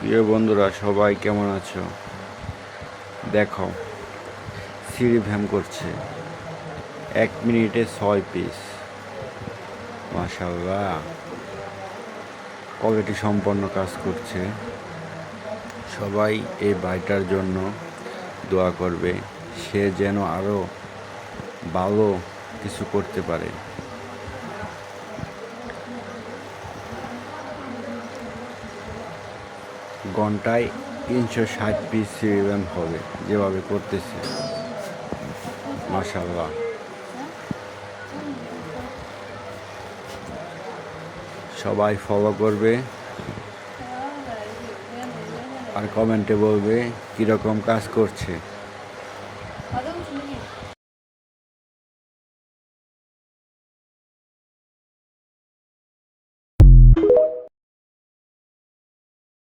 প্রিয় বন্ধুরা, সবাই কেমন আছো? দেখো, সিঁড়ি ভ্যাম করছে 1 মিনিটে 6 পিস। মাশাআল্লাহ, কোয়ালিটি সম্পন্ন কাজ করছে। সবাই এই ভাইটার জন্য দোয়া করবে, সে যেন আরও ভালো কিছু করতে পারে। ঘন্টায় 360 পিস সিঁড়ি ভ্যাম হবে, যেভাবে করতেছে। মাশাআল্লাহ, সবাই ফলো করবে আর কমেন্টে বলবে কীরকম কাজ করছে।